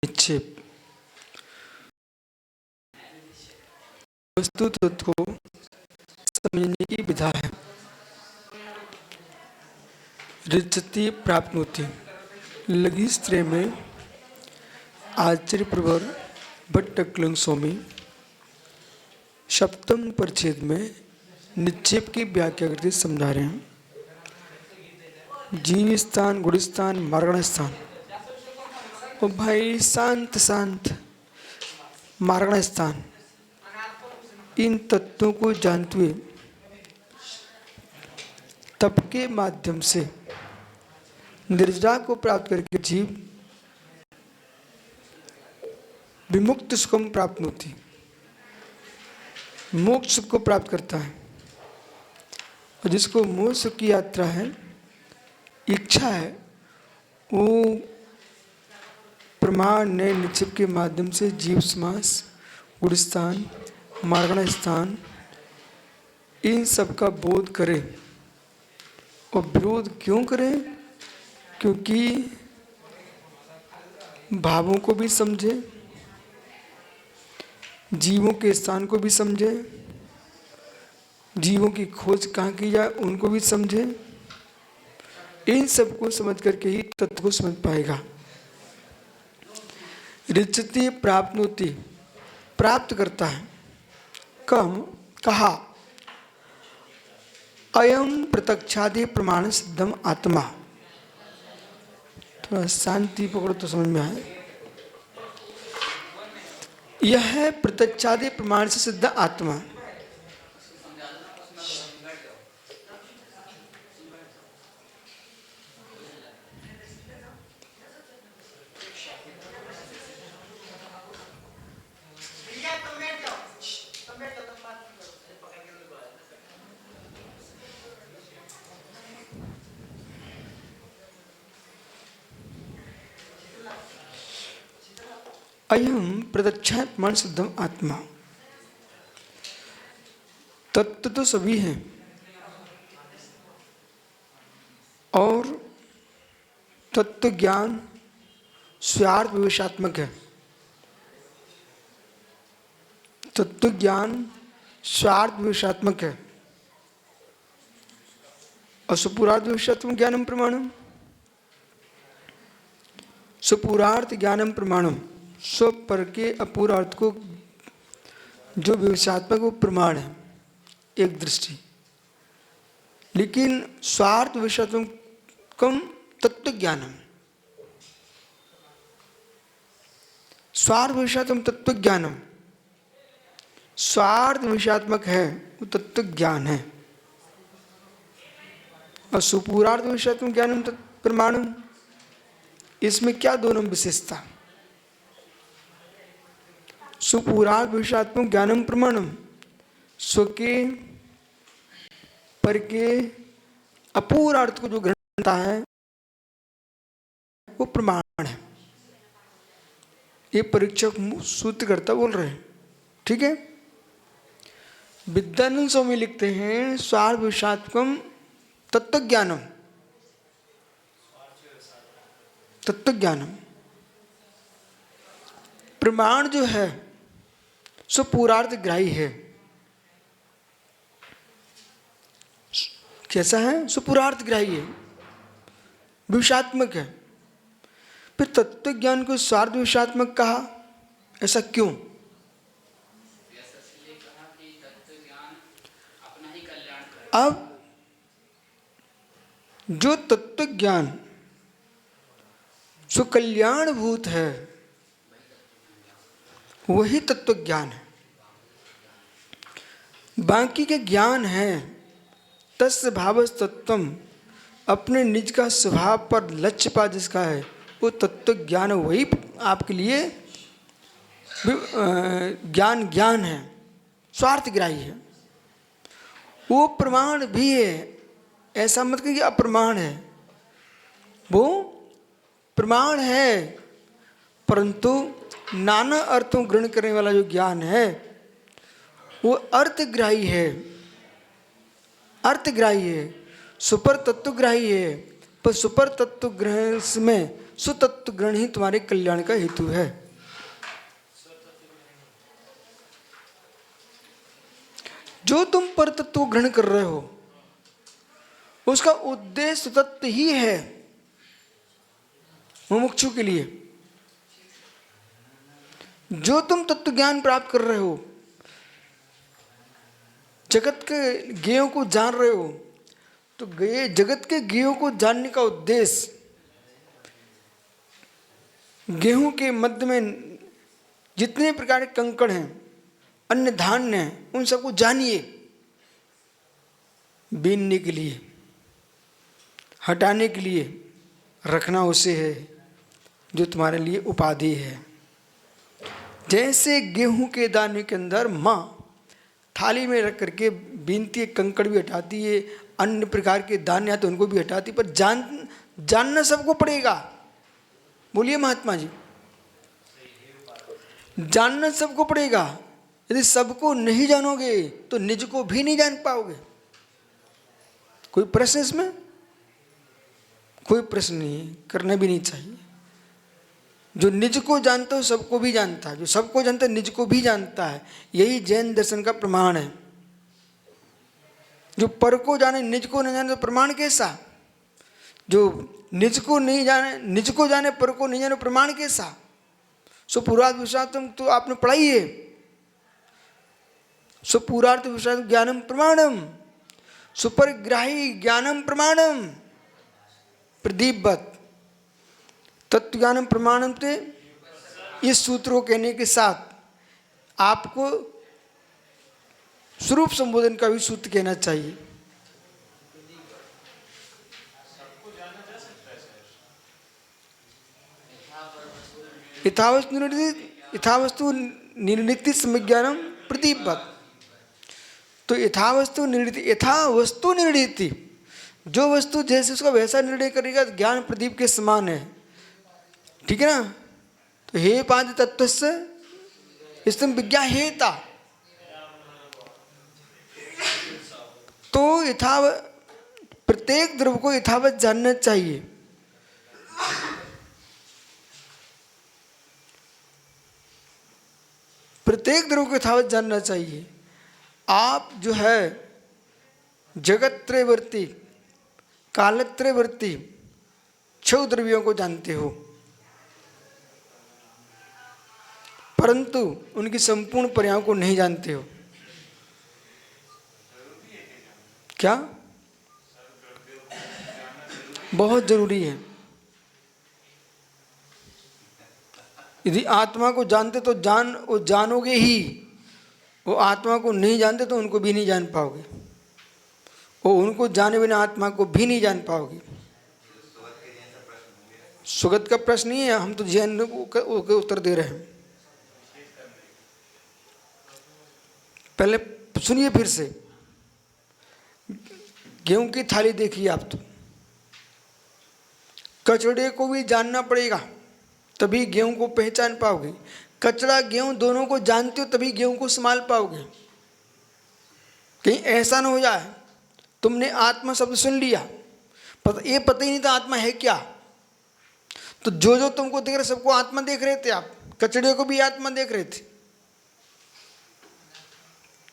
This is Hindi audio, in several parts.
निक्षेप वस्तु तत्व को समझने की विधा है। रिचति प्राप्नोति लघु स्त्रे में आचार्यप्रवर भट्टक्लंग स्वामी सप्तम परिच्छेद में निक्षेप की व्याख्या करके समझा रहे हैं। जीव स्थान, गुण स्थान, मार्गण स्थान। ओ भाई शांत शांत मार्गण स्थान, इन तत्वों को जानते हुए तप के माध्यम से निर्जरा को प्राप्त करके जीव विमुक्त सुखम प्राप्त होती, मोक्ष सुख को प्राप्त करता है। और जिसको मोक्ष सुख की यात्रा है, इच्छा है, वो प्रमाण ने निक्षेप के माध्यम से जीव समास, गुण स्थान, मार्गण स्थान, इन सब का बोध करे। और विरोध क्यों करे? क्योंकि भावों को भी समझे, जीवों के स्थान को भी समझे, जीवों की खोज कहाँ की जाए उनको भी समझे। इन सब को समझ करके ही तत्व को समझ पाएगा। रिचति प्राप्नोति प्राप्त करता है। कहा अयम प्रत्यक्षादि प्रमाण सिद्धम आत्मा। थोड़ा शांति पकड़ो तो समझ में आए। यह है प्रत्यक्षादि प्रमाण से सिद्ध आत्मा। अयम प्रत्यक्षा प्रमाण सिद्धम आत्मा। तत्व तो सभी हैं और तत्व ज्ञान स्वार्थ विवेशात्मक है। तत्व ज्ञान स्वार्थ विवेशात्मक है और सुपुरार्थ विवेशात्मक ज्ञानम प्रमाणम। सुपुरार्थ ज्ञानम प्रमाणम, स्व पर के अपूर्व अर्थ को जो विवेशात्मक वो प्रमाण है, एक दृष्टि। लेकिन स्वार्थ विवेशात्मकम तत्व ज्ञानम, स्वार्थ विवेशात्मक तत्व ज्ञानम, स्वार्थ विवेशात्मक है वो तत्व ज्ञान है। और सुपूरार्थ विवेशात्मक ज्ञानम प्रमाणम, इसमें क्या दोनों विशेषता? सुपूरार्थ विवेशात्मक ज्ञानम प्रमाणम, स्व के पर के अपूर्व अर्थ को जो ग्रहण करता है वो प्रमाण है। ये परीक्षक सूत्रकर्ता बोल रहे हैं, ठीक है। विद्यानंद स्वामी लिखते हैं स्वार्थ विवेशात्मकम तत्व ज्ञानम, तत्व ज्ञानम। प्रमाण जो है सो पूरार्थ ग्राही है। कैसा है? सुपुरार्थ ग्राही है, विवेशात्मक है। फिर तत्व ज्ञान को स्वार्थ विवेशात्मक कहा, ऐसा क्यों? अब जो तत्व ज्ञान सुकल्याणभूत है वही तत्व ज्ञान है। बाकी के ज्ञान है तस्य भावस् तत्वम, अपने निज का स्वभाव पर लक्ष्य पा जिसका है वो तत्व ज्ञान, वही आपके लिए ज्ञान ज्ञान है, स्वार्थ ग्राही है। वो प्रमाण भी है, ऐसा मत कहिए अप्रमाण है। वो प्रमाण है परंतु नाना अर्थों ग्रहण करने वाला जो ज्ञान है वो अर्थग्राही है, अर्थग्राही है, सुपर तत्वग्राही है। पर सुपर तत्व ग्रहण में सुतत्व ग्रहण ही तुम्हारे कल्याण का हेतु है। जो तुम परतत्व ग्रहण कर रहे हो उसका उद्देश्य सुतत्व ही है मुमुक्षु के लिए। जो तुम तत्व ज्ञान प्राप्त कर रहे हो, जगत के ज्ञेयों को जान रहे हो, तो जगत के ज्ञेयों को जानने का उद्देश्य गेहूं के मध्य में जितने प्रकार के कंकड़ हैं, अन्य धान्य हैं, उन सबको जानिए। बीनने के लिए, हटाने के लिए, रखना उसे है जो तुम्हारे लिए उपाधि है। जैसे गेहूं के दाने के अंदर माँ थाली में रख करके बीनती है, कंकड़ भी हटाती है, अन्य प्रकार के दाने आते उनको भी हटाती, पर जानना सबको पड़ेगा। बोलिए महात्मा जी, जानना सबको पड़ेगा। यदि सबको नहीं जानोगे तो निज को भी नहीं जान पाओगे। कोई प्रश्न इसमें? कोई प्रश्न नहीं, करना भी नहीं चाहिए। जो निज को जानता है सबको भी जानता है, जो सबको जानता है निज को भी जानता है। यही जैन दर्शन का प्रमाण है। जो पर को जाने निज को नहीं जाने तो प्रमाण कैसा? जो निज को नहीं जाने, निज को जाने पर को नहीं जाने, प्रमाण कैसा? सो पूर्वार्थ विश्वासम तो आपने पढ़ाई है। सो पूर्वार्थ विश्वास ज्ञानम प्रमाणम, सुपरिग्राही ज्ञानम प्रमाणम, प्रदीपवत तत्व ज्ञानम प्रमाणम। थे इस सूत्र को कहने के साथ आपको स्वरूप संबोधन का भी सूत्र कहना चाहिए। यथावस्तु निर्णित सम्यज्ञानम प्रदीपवत। तो यथावस्तु निर्णित, यथावस्तु निर्णित, जो वस्तु जैसे उसका वैसा निर्णय करेगा ज्ञान प्रदीप के समान है। ठीक है ना? तो हे पांच तत्व से स्तंभ विज्ञा हेता। तो प्रत्येक द्रव्य को यथावत जानना चाहिए। प्रत्येक द्रव्य को यथावत जानना चाहिए। आप जो है जगत त्रयवर्ती, कालत्रयवर्ती 6 द्रव्यों को जानते हो, परंतु उनकी संपूर्ण पर्यायों को नहीं जानते हो। क्या? बहुत जरूरी है। यदि आत्मा को जानते तो जानोगे ही। वो आत्मा को नहीं जानते तो उनको भी नहीं जान पाओगे। वो उनको जाने बिना आत्मा को भी नहीं जान पाओगे। सुगत का प्रश्न नहीं है, हम तो जैन के उत्तर दे रहे हैं। पहले सुनिए फिर से। गेहूं की थाली देखिए आप तो। कचड़े को भी जानना पड़ेगा तभी गेहूं को पहचान पाओगे। कचड़ा गेहूं दोनों को जानते हो तभी गेहूं को संभाल पाओगे। कहीं ऐसा ना हो जाए तुमने आत्मा शब्द सुन लिया, ये पता ही नहीं था आत्मा है क्या। तो जो तुमको देख रहे सबको आत्मा देख रहे थे आप, कचड़े को भी आत्मा देख रहे थे।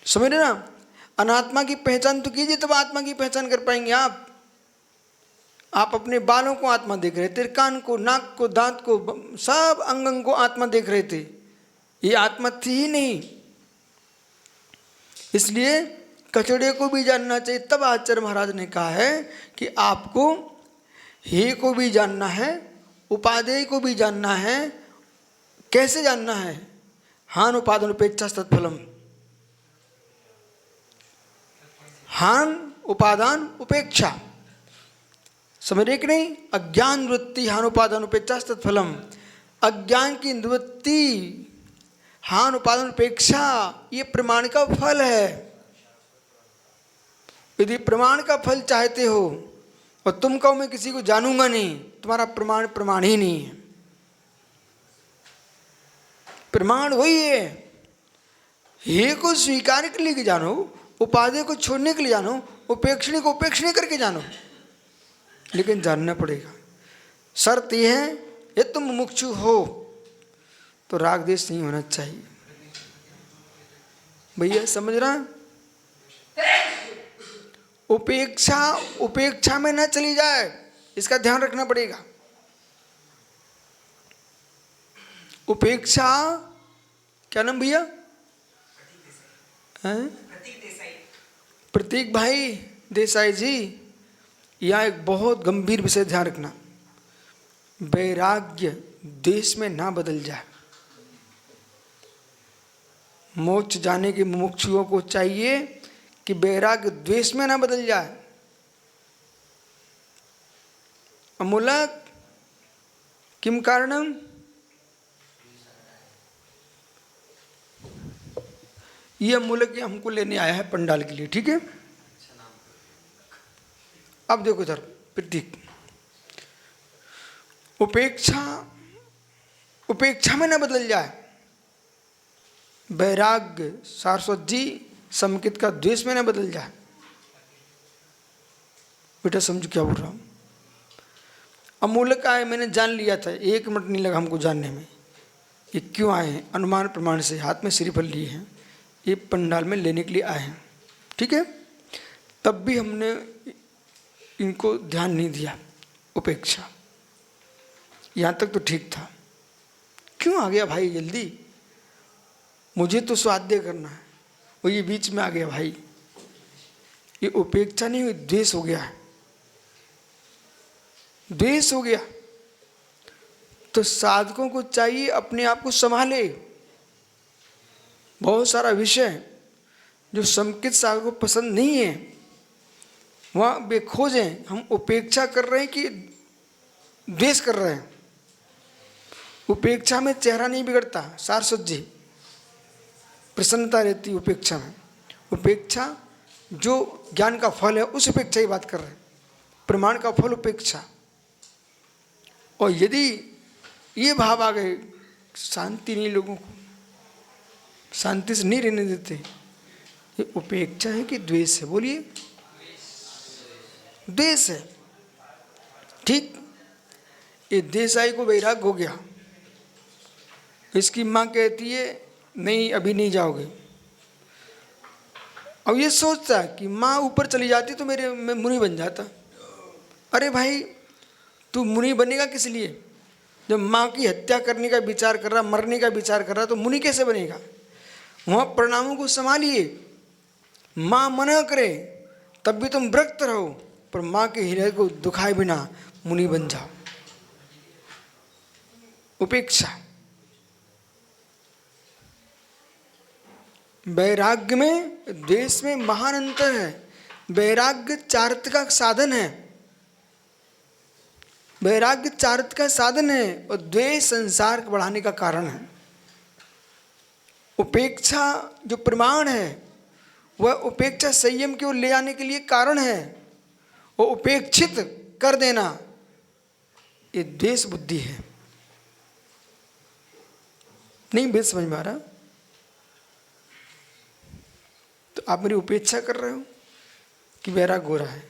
समझ रहे ना? अनात्मा की पहचान तो कीजिए तब आत्मा की पहचान कर पाएंगे आप। आप अपने बालों को आत्मा देख रहे थे, कान को, नाक को, दांत को, सब अंग को आत्मा देख रहे थे। ये आत्मा थी ही नहीं। इसलिए कचड़े को भी जानना चाहिए। तब आचार्य महाराज ने कहा है कि आपको हे को भी जानना है, उपादेय को भी जानना है। कैसे जानना है? हान उपादान उपेक्षा तत्फलम। हान उपादान उपेक्षा, समझ रहे कि नहीं? अज्ञान निवृत्ति हान उपादान उपेक्षा तत्फलम। अज्ञान की निवृत्ति हान उपादान उपेक्षा, ये प्रमाण का फल है। यदि प्रमाण का फल चाहते हो और तुम कहो मैं किसी को जानूंगा नहीं, तुम्हारा प्रमाण ही नहीं है। प्रमाण वही है, हे को स्वीकार के लिए जानो, उपाधि को छोड़ने के लिए जानो, उपेक्षणी को उपेक्षणी करके जानो, लेकिन जानना पड़ेगा। शर्त यह है यदि तुम मुमुक्षु हो तो राग द्वेष नहीं होना चाहिए। भैया समझ रहा? उपेक्षा में न चली जाए, इसका ध्यान रखना पड़ेगा। उपेक्षा, क्या नाम भैया? प्रतीक भाई देसाई जी, यहाँ एक बहुत गंभीर विषय ध्यान रखना। वैराग्य द्वेष में ना बदल जाए। मोक्ष जाने के मुमुक्षुओं को चाहिए कि वैराग्य द्वेष में ना बदल जाए। अमूलक किम कारणम? ये अमूलक हमको लेने आया है पंडाल के लिए, ठीक है? अब देखो इधर प्रतीक, उपेक्षा में न बदल जाए। वैराग्य सारस्वत जी समकित का द्वेष में न बदल जाए। बेटा समझो क्या बोल रहा हूं। अमूलक आए, मैंने जान लिया था, 1 मिनट नहीं लगा हमको जानने में ये क्यों आए हैं। अनुमान प्रमाण से हाथ में श्रीफल लिए हैं, ये पंडाल में लेने के लिए आए हैं, ठीक है? तब भी हमने इनको ध्यान नहीं दिया। उपेक्षा यहाँ तक तो ठीक था, क्यों आ गया भाई जल्दी? मुझे तो स्वाध्याय करना है, वो ये बीच में आ गया भाई। ये उपेक्षा नहीं हुई, द्वेष हो गया है, द्वेष हो गया। तो साधकों को चाहिए अपने आप को संभाले। बहुत सारा विषय जो समकित साधक को पसंद नहीं है, वहाँ वे खोजें हम उपेक्षा कर रहे हैं कि द्वेष कर रहे हैं। उपेक्षा में चेहरा नहीं बिगड़ता सारस्वत जी, प्रसन्नता रहती है उपेक्षा में। उपेक्षा जो ज्ञान का फल है, उस उपेक्षा की बात कर रहे हैं। प्रमाण का फल उपेक्षा। और यदि ये भाव आ गए, शांति नहीं, लोगों को शांति से नहीं रहने देते, ये उपेक्षा है कि द्वेष है? बोलिए, द्वेष है, ठीक? ये देसाई को वैराग हो गया। इसकी माँ कहती है नहीं अभी नहीं जाओगे। अब ये सोचता है कि माँ ऊपर चली जाती तो मैं मुनि बन जाता। अरे भाई तू मुनि बनेगा किस लिए? जब माँ की हत्या करने का विचार कर रहा, मरने का विचार कर रहा, तो मुनि कैसे बनेगा? वहाँ परिणामों को संभालिए। माँ मना करे तब भी तुम विरक्त रहो, पर माँ के हृदय को दुखाए बिना मुनि बन जाओ। उपेक्षा। वैराग्य में द्वेष में महान अंतर है। वैराग्य चारित्र का साधन है, वैराग्य चारित्र का साधन है, और द्वेष संसार को बढ़ाने का कारण है। उपेक्षा जो प्रमाण है, वह उपेक्षा संयम की ओर ले जाने के लिए कारण है। वो उपेक्षित कर देना, ये द्वेष बुद्धि है। नहीं भेद समझ में आ रहा? तो आप मेरी उपेक्षा कर रहे हो कि वैराग हो रहा है?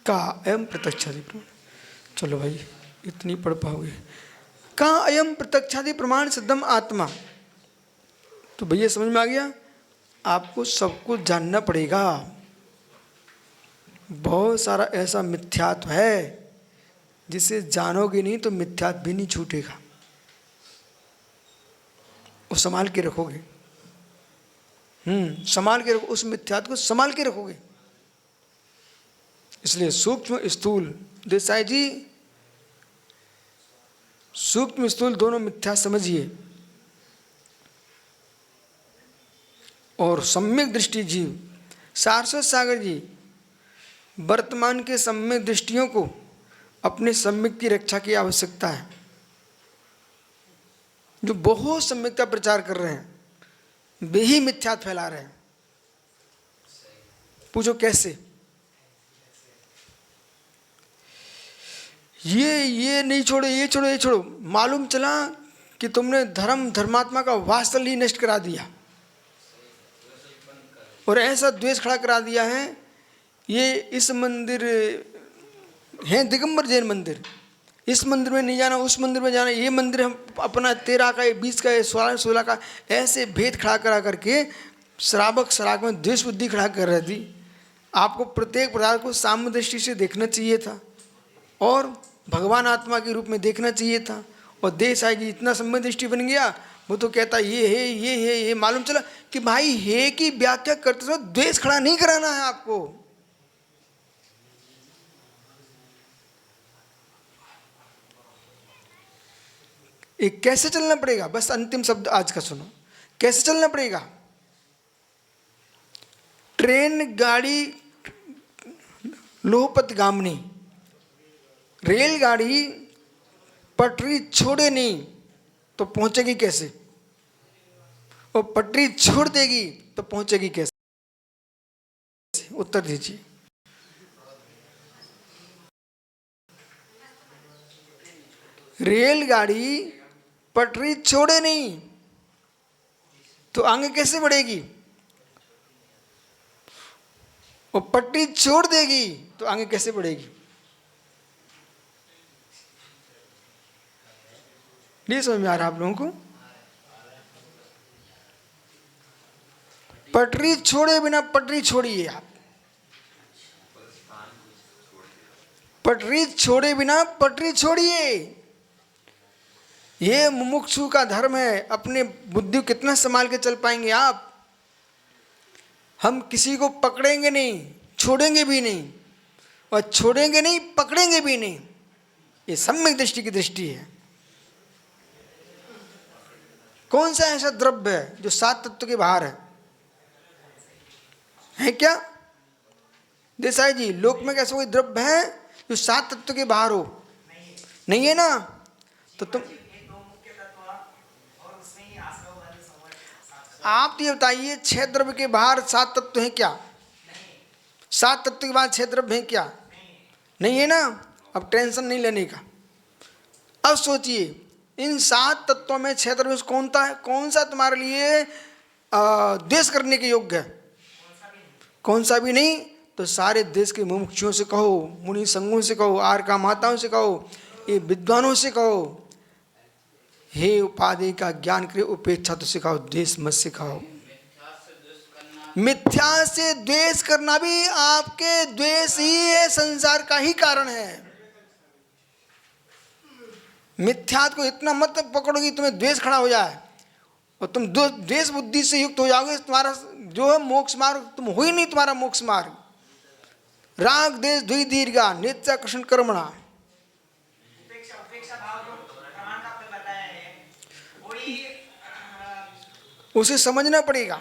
कहा अयम प्रत्यक्षादि प्रमाण। चलो भाई इतनी पढ़ पाओगे। कहा अयम प्रत्यक्षादि प्रमाण सिद्धम आत्मा। तो भैया समझ में आ गया? आपको सब कुछ जानना पड़ेगा। बहुत सारा ऐसा मिथ्यात्व है जिसे जानोगे नहीं तो मिथ्यात्व भी नहीं छूटेगा, वो संभाल के रखोगे। संभाल के रखो, उस मिथ्यात्व को संभाल के रखोगे। इसलिए सूक्ष्म स्थूल, देसाई जी सूक्ष्म स्थूल दोनों मिथ्या समझिए, और सम्यक दृष्टि जीव। सारस्वत सागर जी वर्तमान के सम्यक दृष्टियों को अपने सम्यक की रक्षा की आवश्यकता है। जो बहुत सम्यक का प्रचार कर रहे हैं वे ही मिथ्या फैला रहे हैं। पूछो कैसे? ये नहीं छोड़ो, ये छोड़ो, ये छोड़ो। मालूम चला कि तुमने धर्मात्मा का वात्सल्य ही नष्ट करा दिया और ऐसा द्वेष खड़ा करा दिया है। ये इस मंदिर हैं दिगंबर जैन मंदिर, इस मंदिर में नहीं जाना, उस मंदिर में जाना, ये मंदिर हम अपना 13 का है, 20 का है, 16 का, ऐसे भेद खड़ा करा करके श्रावक श्रावक में द्वेष बुद्धि खड़ा कर रही थी। आपको प्रत्येक पदार्थ को साम्य दृष्टि से देखना चाहिए था और भगवान आत्मा के रूप में देखना चाहिए था। और देश आएगी इतना सम्य दृष्टि बन गया, वो तो कहता ये है, ये है, ये मालूम चला कि भाई है की व्याख्या करते समय द्वेष खड़ा नहीं कराना है आपको। एक कैसे चलना पड़ेगा, बस अंतिम शब्द आज का सुनो, कैसे चलना पड़ेगा। ट्रेन गाड़ी लोहपत गामनी, रेलगाड़ी पटरी छोड़े नहीं तो पहुंचेगी कैसे, और पटरी छोड़ देगी तो पहुंचेगी कैसे, उत्तर दीजिए। रेलगाड़ी पटरी छोड़े नहीं तो आगे कैसे बढ़ेगी, और पटरी छोड़ देगी तो आगे कैसे बढ़ेगी। नहीं समझ में आ रहा आप लोगों को। पटरी छोड़े बिना पटरी छोड़िए आप, पटरी छोड़े बिना पटरी छोड़िए। ये मुमुक्षु का धर्म है। अपने बुद्धि को कितना संभाल के चल पाएंगे आप। हम किसी को पकड़ेंगे नहीं, छोड़ेंगे भी नहीं, और छोड़ेंगे नहीं, पकड़ेंगे भी नहीं। ये सम्यक दृष्टि की दृष्टि है। कौन सा ऐसा द्रव्य है जो 7 तत्व के बाहर है क्या देसाई जी? लोक में कैसा कोई द्रव्य है जो 7 तत्व के बाहर हो? नहीं है ना। तो तुम आप ये बताइए, 6 द्रव्य के बाहर 7 तत्व हैं क्या? 7 तत्व के बाद 6 द्रव्य हैं क्या? नहीं है ना। अब टेंशन नहीं लेने का। अब सोचिए, इन 7 तत्वों में 6 द्रव्य कौन सा तुम्हारे लिए द्वेष करने के योग्य है? कौन सा भी नहीं। तो सारे देश के मुमुक्षुओं से कहो, मुनि संघों से कहो, आर्का माताओं से कहो, ये विद्वानों से कहो, हे उपाधि का ज्ञान करे, उपेक्षा तो सिखाओ, द्वेष मत सिखाओ। मिथ्या से द्वेष करना भी आपके द्वेष ही है, संसार का ही कारण है। मिथ्या को इतना मत पकड़ोगी तुम्हें द्वेष खड़ा हो जाए और तुम द्वेष बुद्धि से युक्त हो जाओगे। तुम्हारा जो है मोक्ष मार्ग तुम हो ही नहीं। तुम्हारा मोक्ष मार्ग राग देश द्वि दीर्घा नित्य कृष्ण कर्मणा। उसे समझना पड़ेगा।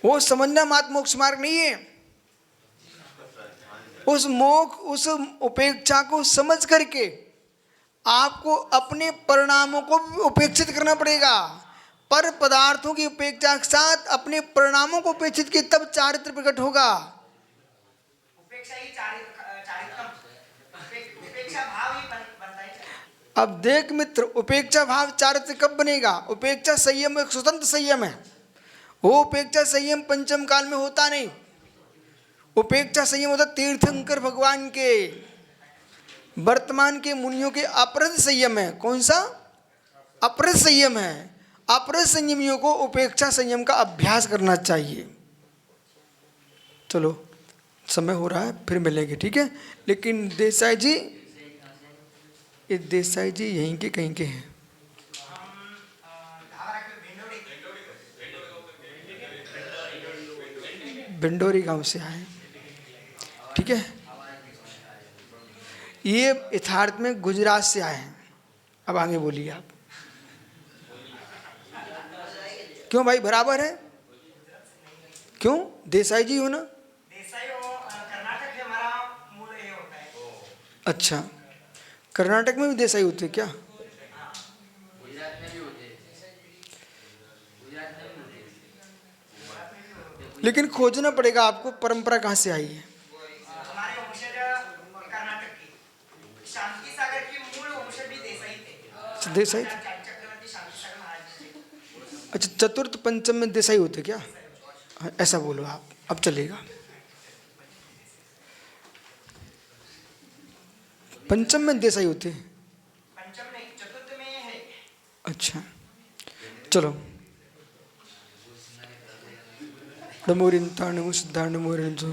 वो समझना मात मोक्ष मार्ग नहीं है। उस उपेक्षा को समझ करके आपको अपने परिणामों को उपेक्षित करना पड़ेगा। पर पदार्थों की उपेक्षा के साथ अपने परिणामों को उपेक्षित किए तब चारित्र प्रकट होगा। अब देख मित्र, उपेक्षा भाव चारित्र कब बनेगा? उपेक्षा संयम एक स्वतंत्र संयम है। वो उपेक्षा संयम पंचम काल में होता नहीं। उपेक्षा संयम होता तीर्थंकर भगवान के, वर्तमान के मुनियों के अपरद संयम है। कौन सा? अपरद संयम है। अपरद संयमियों को उपेक्षा संयम का अभ्यास करना चाहिए। चलो समय हो रहा है, फिर मिलेंगे, ठीक है। लेकिन देसाई जी, ये देसाई जी यहीं के कहीं के हैं। भिंडोरी गांव से आए, ठीक है। ये यथार्थ में गुजरात से आए हैं। अब आगे बोलिए आप। क्यों भाई, बराबर है? क्यों? देसाई जी हो ना? देसाई हो, कर्नाटक में हमारा मूल ये होता है। अच्छा, कर्नाटक में भी देसाई होते क्या? गुजरात में भी होते हैं। लेकिन खोजना पड़ेगा आपको, परंपरा कहाँ से आई है। हमारे वंशज कर्नाटक की, शांति सागर की मूल वंशज भी देसाई थे। देसाई थे? चक्रवर्ती शांति सागर महाराज थे। अच्छा, चतुर्थ पंचम में देसाई होते क्या? ऐसा बोलो आप, अब चलेगा। पंचम में देसाई होते हैं। पंचम नहीं, चतुर्थ में है। अच्छा चलो। नमोरिन ताणमु सिद्धाणमोरिन जो